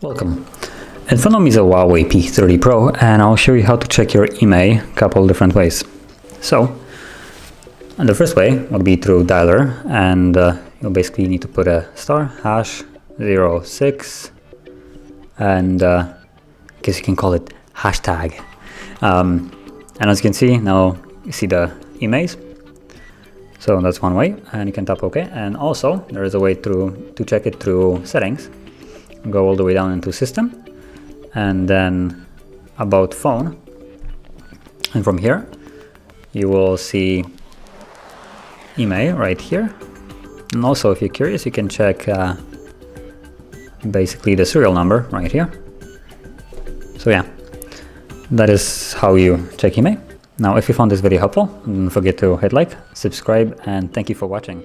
Welcome. In front of me is a HUAWEI P30 Pro, and I'll show you how to check your Imei a couple different ways. So, the first way will be through dialer, and you'll basically need to put a *#06, and I guess you can call it hashtag. And as you can see, now you see the Imeis. So that's one way, and you can tap OK. And also, there is a way to check it through settings. Go all the way down into system, and then about phone, and from here you will see Imei right here. And also, if you're curious, you can check basically the serial number right here. So yeah, that is how you check Imei. Now, if you found this video helpful, don't forget to hit like, subscribe, and thank you for watching.